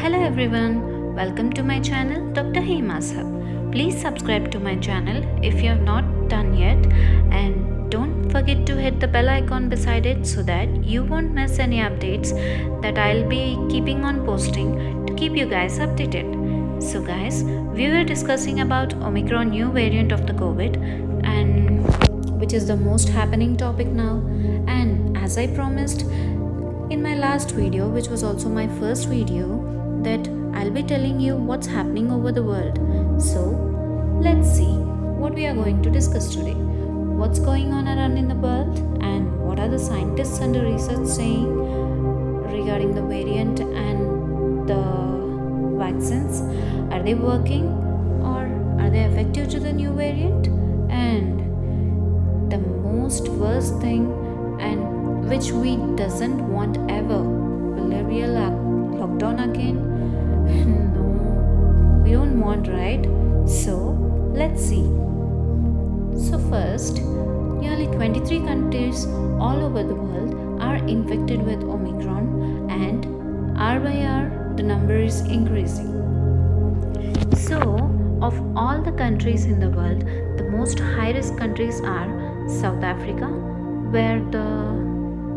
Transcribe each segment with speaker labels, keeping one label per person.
Speaker 1: Hello everyone, welcome to my channel Dr. Hema's Hub. Please subscribe to my channel if you have not done yet, and don't forget to hit the bell icon beside it so that you won't miss any updates that I'll be keeping on posting to keep you guys updated. So guys, we were discussing about Omicron new variant of the COVID, and which is the most happening topic now. And as I promised in my last video, which was also my first video, that I'll be telling you what's happening over the world. So let's see what we are going to discuss today. What's going on around in the world, and what are the scientists and the research saying regarding the variant and the vaccines? Are they working, or are they effective to the new variant? And the most worst thing, and which we doesn't want ever, will there be a lockdown again? No, we don't want, right? So let's see. So first, nearly 23 countries all over the world are infected with Omicron, and hour by hour the number is increasing. So of all the countries in the world, the most high-risk countries are South Africa, where the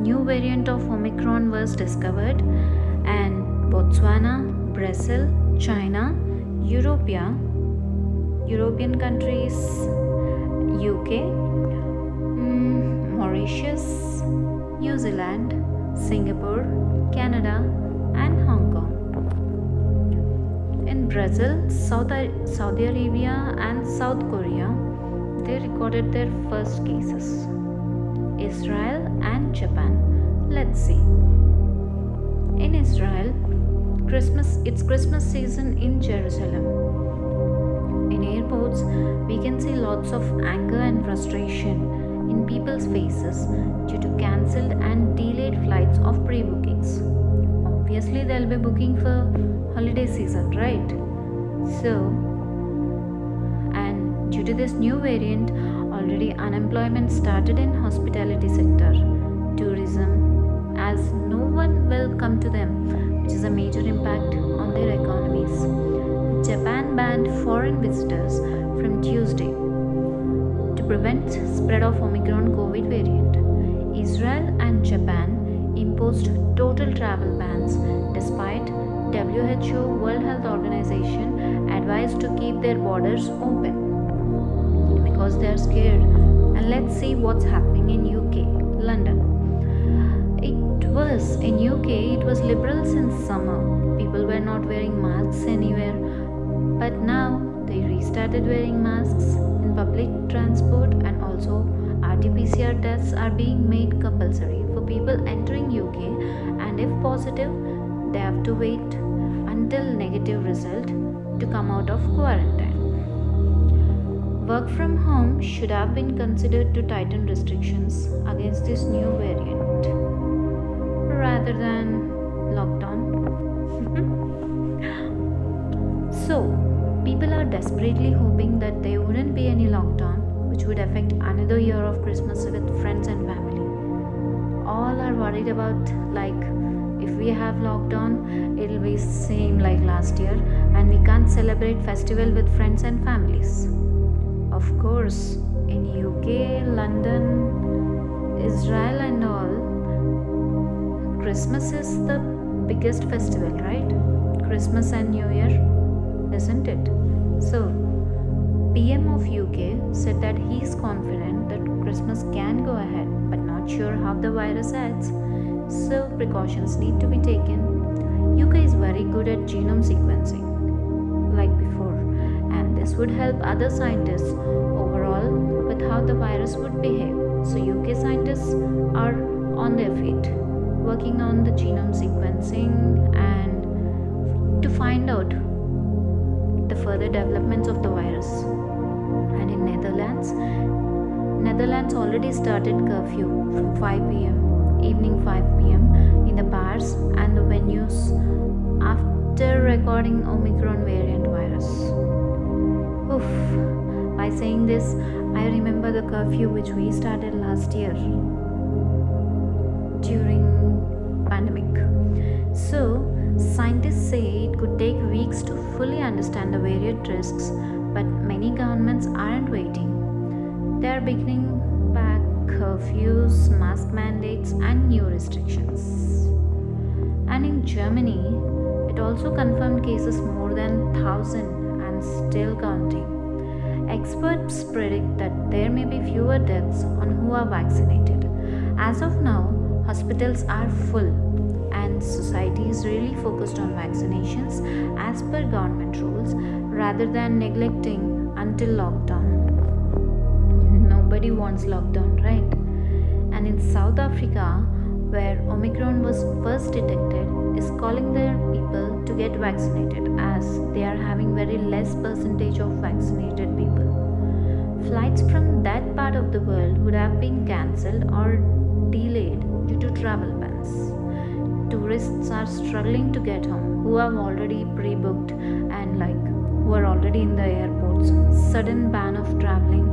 Speaker 1: new variant of Omicron was discovered, and Botswana, Brazil, China, European countries, UK, Mauritius, New Zealand, Singapore, Canada, and Hong Kong. In Brazil, Saudi Arabia, and South Korea, they recorded their first cases. Israel and Japan. Let's see. In Israel, it's Christmas season in Jerusalem. In airports, we can see lots of anger and frustration in people's faces due to cancelled and delayed flights of pre-bookings. Obviously, they'll be booking for holiday season, right? So, and due to this new variant, already unemployment started in hospitality sector, tourism, as no one will come to them, which is a major impact on their economies. Japan banned foreign visitors from Tuesday to prevent spread of Omicron COVID variant. Israel and Japan imposed total travel bans despite WHO World Health Organization advised to keep their borders open because they are scared. And let's see what's happening in UK, London. In UK, it was liberal since summer. People were not wearing masks anywhere, but now they restarted wearing masks in public transport, and also RT-PCR tests are being made compulsory for people entering UK, and if positive, they have to wait until negative result to come out of quarantine. Work from home should have been considered to tighten restrictions against this new variant rather than lockdown. So, people are desperately hoping that there wouldn't be any lockdown, which would affect another year of Christmas with friends and family. All are worried about, like, if we have lockdown, it'll be same like last year, and we can't celebrate festival with friends and families. Of course, in UK, London, Israel, and all, Christmas is the biggest festival, right? Christmas and New Year, isn't it? So, PM of UK said that he's confident that Christmas can go ahead, but not sure how the virus acts. So, precautions need to be taken. UK is very good at genome sequencing, like before, and this would help other scientists overall with how the virus would behave. So, UK scientists are on their feet, working on the genome sequencing and to find out the further developments of the virus. And in Netherlands already started curfew from 5 p.m. evening 5 p.m. in the bars and the venues after recording Omicron variant virus. Oof. By saying this, I remember the curfew which we started last year during pandemic. So Scientists say it could take weeks to fully understand the various risks, but many governments aren't waiting. They are beginning back curfews, mask mandates, and new restrictions. And in Germany, it also confirmed cases more than 1,000 and still counting. Experts predict that there may be fewer deaths on who are vaccinated. As of now, hospitals are full and society is really focused on vaccinations as per government rules rather than neglecting until lockdown. Nobody wants lockdown, right? And in South Africa, where Omicron was first detected, is calling their people to get vaccinated as they are having very less percentage of vaccinated people. Flights from that part of the world would have been cancelled or delayed due to travel bans. Tourists are struggling to get home who have already pre-booked and who are already in the airports. Sudden ban of traveling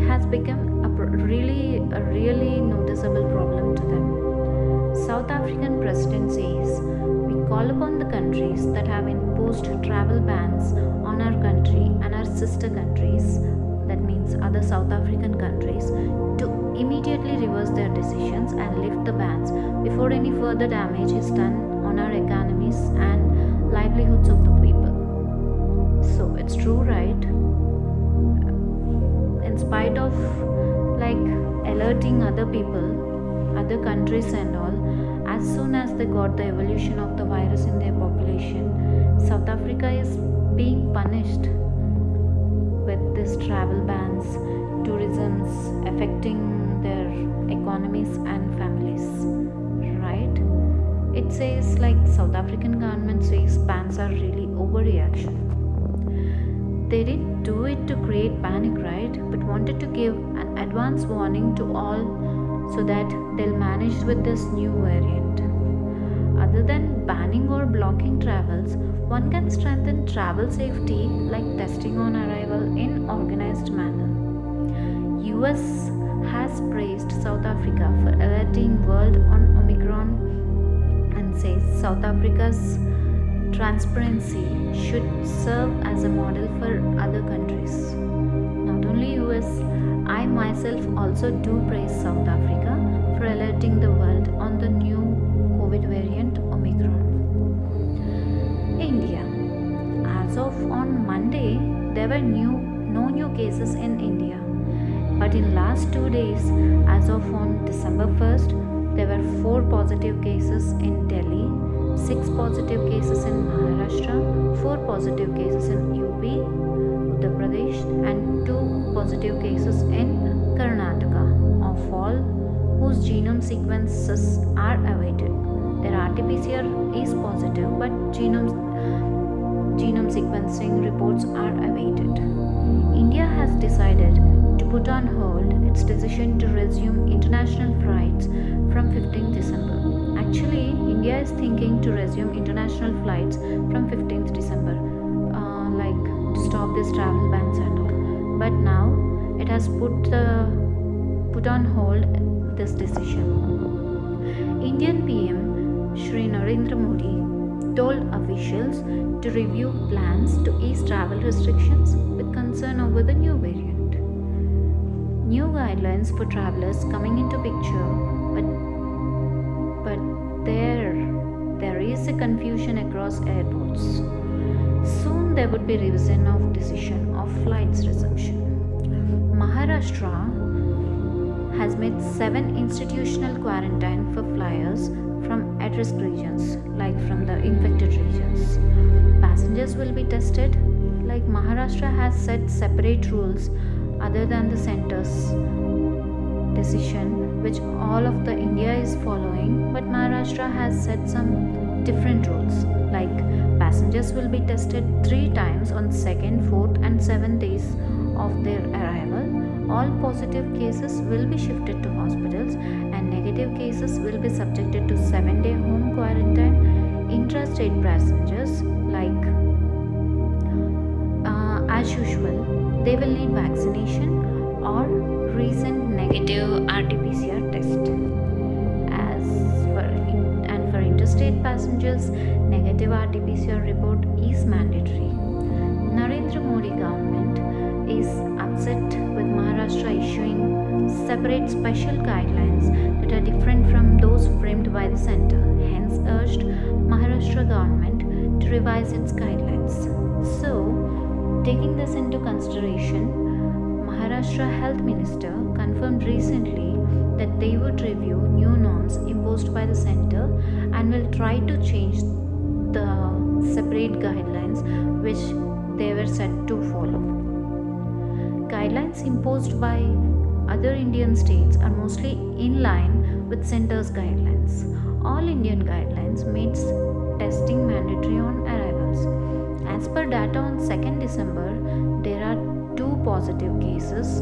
Speaker 1: has become a really noticeable problem to them. South African president says, "We call upon the countries that have imposed travel bans on our country and our sister countries, that means other South African countries, to immediately reverse their decisions and lift the bans before any further damage is done on our economies and livelihoods of the people." So it's true, right? In spite of alerting other people, other countries and all, as soon as they got the evolution of the virus in their population, South Africa is being punished with these travel bans, tourisms affecting their economies and families, right? It says South African government says bans are really overreaction. They didn't do it to create panic, right? But wanted to give an advance warning to all so that they'll manage with this new variant. Other than banning or blocking travels, one can strengthen travel safety like testing on arrival in organized manner. US has praised South Africa for alerting world on Omicron and says South Africa's transparency should serve as a model for other countries. Not only US, I myself also do praise South Africa for alerting the world on the new COVID variant Omicron. India. As of on Monday, there were no new cases in India. But in last 2 days, as of on December 1st, there were 4 positive cases in Delhi, 6 positive cases in Maharashtra, 4 positive cases in UP, Uttar Pradesh, and 2 positive cases in Karnataka, of all whose genome sequences are awaited. Their RT-PCR is positive, but genome sequencing reports are awaited. India has decided to put on hold its decision to resume international flights from 15th December. Actually, India is thinking to resume international flights from 15th December, to stop these travel bans and all. But now it has put on hold this decision. Indian PM Shri Narendra Modi told officials to review plans to ease travel restrictions with concern over the new variant. New guidelines for travelers coming into picture, but there is a confusion across airports. Soon there would be revision of decision of flights resumption. Maharashtra has made 7 institutional quarantine for flyers from at-risk regions, from the infected regions. Passengers will be tested. Maharashtra has set separate rules other than the center's decision, which all of the India is following, but Maharashtra has set some different rules. Passengers will be tested 3 times on 2nd, 4th and 7th days of their arrival. All positive cases will be shifted to hospitals and negative cases will be subjected to 7-day home quarantine. Intrastate passengers, as usual, they will need vaccination or recent negative RT-PCR test. For interstate passengers, negative RT-PCR report is mandatory. Narendra Modi government is upset with Maharashtra issuing separate special guidelines that are different from those framed by the center, hence urged Maharashtra government to revise its guidelines. So, taking this into consideration, Maharashtra Health Minister confirmed recently that they would review new norms imposed by the center and will try to change the separate guidelines which they were set to follow. Guidelines imposed by other Indian states are mostly in line with center's guidelines. All Indian guidelines made testing mandatory on arrivals. As per data on 2nd December, there are 2 positive cases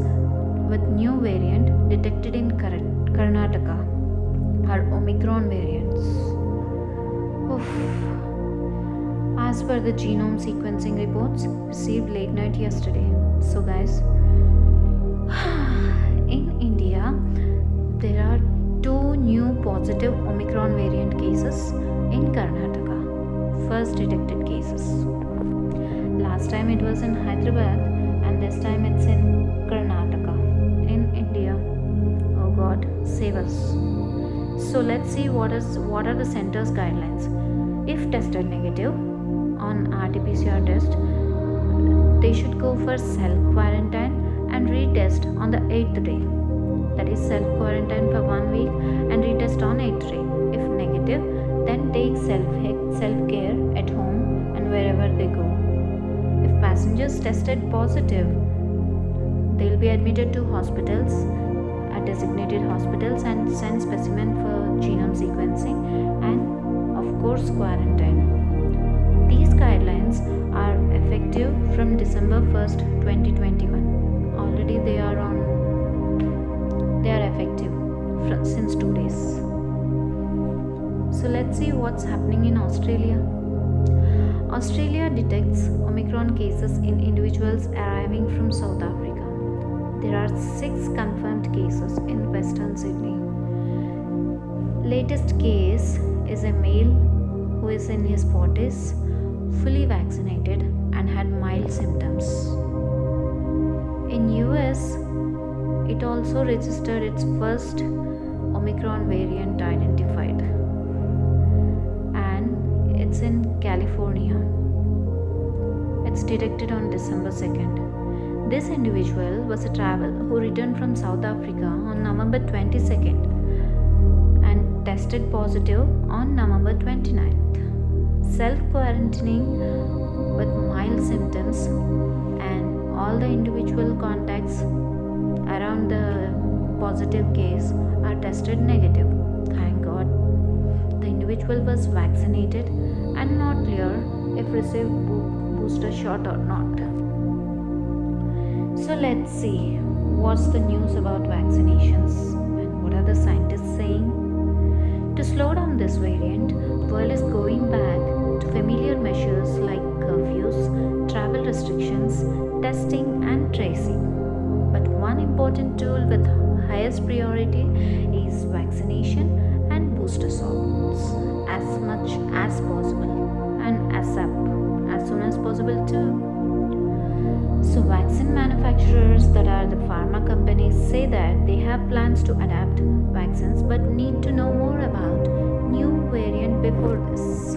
Speaker 1: with new variant detected in Karnataka, are Omicron variants. Oof. As per the genome sequencing reports received late night yesterday. So guys, in India, there are 2 new positive Omicron variant cases in Karnataka. First detected cases. Last time it was in Hyderabad and this time it's in Karnataka, in India. Oh God, save us. So let's see what are the center's guidelines. If tested negative on RT-PCR test, they should go for self-quarantine and retest on the 8th day. That is self-quarantine for 1 week and retest on 8th day. If negative, then take self-care at home and wherever they go. If passengers tested positive, they will be admitted to hospitals, designated hospitals, and send specimen for genome sequencing and of course quarantine. These guidelines are effective from December 1st, 2021. Already they are effective since 2 days. So let's see what's happening in Australia. Australia detects Omicron cases in individuals arriving from South Africa. There are 6 confirmed cases in Western Sydney. Latest case is a male who is in his 40s, fully vaccinated and had mild symptoms. In US, it also registered its first Omicron variant identified, and it's in California. It's detected on December 2nd. This individual was a traveler who returned from South Africa on November 22nd and tested positive on November 29th. Self-quarantining with mild symptoms and all the individual contacts around the positive case are tested negative. Thank God. The individual was vaccinated and not clear if received booster shot or not. So let's see what's the news about vaccinations and what are the scientists saying. To slow down this variant, world is going back to familiar measures like curfews, travel restrictions, testing and tracing. But one important tool with highest priority is vaccination and booster shots as much as possible and ASAP, as soon as possible too. So vaccine manufacturers, that are the pharma companies, say that they have plans to adapt vaccines but need to know more about new variant before this.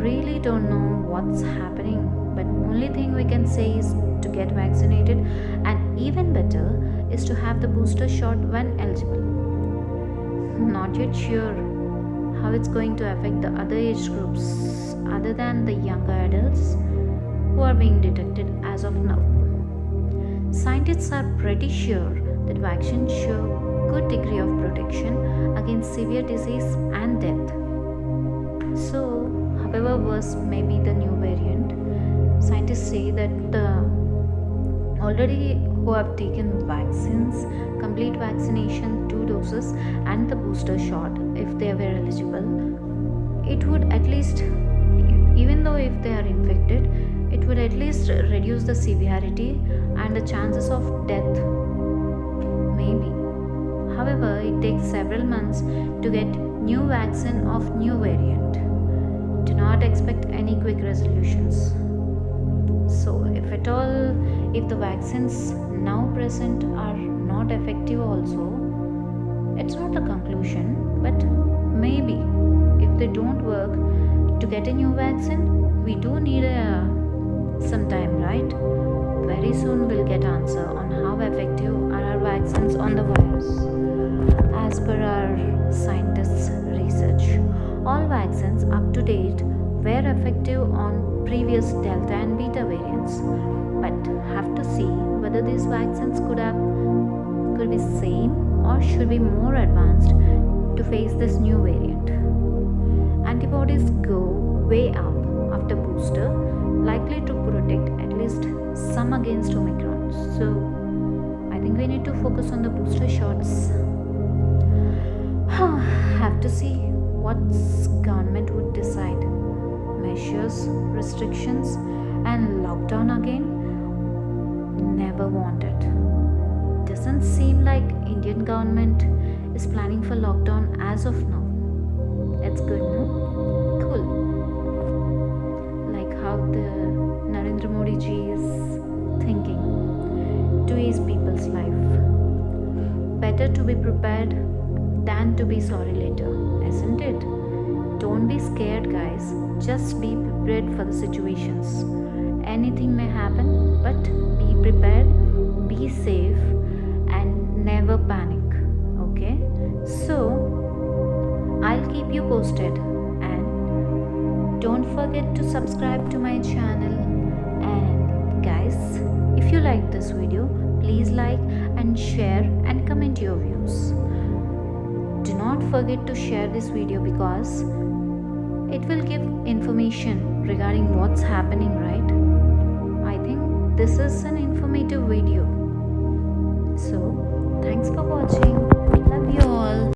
Speaker 1: Really don't know what's happening, but only thing we can say is to get vaccinated, and even better is to have the booster shot when eligible. Not yet sure how it's going to affect the other age groups other than the younger adults who are being detected as of now. Scientists are pretty sure that vaccines show good degree of protection against severe disease and death. So, however worse may be the new variant, scientists say that the already who have taken vaccines, complete vaccination 2 doses and the booster shot if they were eligible, it would at least, even though if they are infected, it would at least reduce the severity and the chances of death, maybe. However, it takes several months to get new vaccine of new variant. Do not expect any quick resolutions. So, if the vaccines now present are not effective, also, it's not a conclusion, but maybe if they don't work to get a new vaccine, we do need some time, right? Very soon we'll get answer on how effective are our vaccines on the virus. As per our scientists' research, all vaccines up to date were effective on previous Delta and Beta variants, but have to see whether these vaccines could be same or should be more advanced to face this new variant. Antibodies go way up after booster, likely to protect at least some against Omicron. So I think we need to focus on the booster shots. Have to see what government would decide. Measures, restrictions, and lockdown again? Never wanted. Doesn't seem like Indian government is planning for lockdown as of now. It's good, no? Cool. Like how the Narendra Modi ji is thinking to ease people's life. Better to be prepared than to be sorry later, isn't it? Don't be scared, guys. Just be prepared for the situations. Anything may happen, but be prepared, be safe, and never panic. Okay? So, I'll keep you posted. And don't forget to subscribe to my channel. And guys, if you like this video, please like and share and comment your views. Do not forget to share this video because it will give information regarding what's happening, right? I think this is an informative video. So, thanks for watching.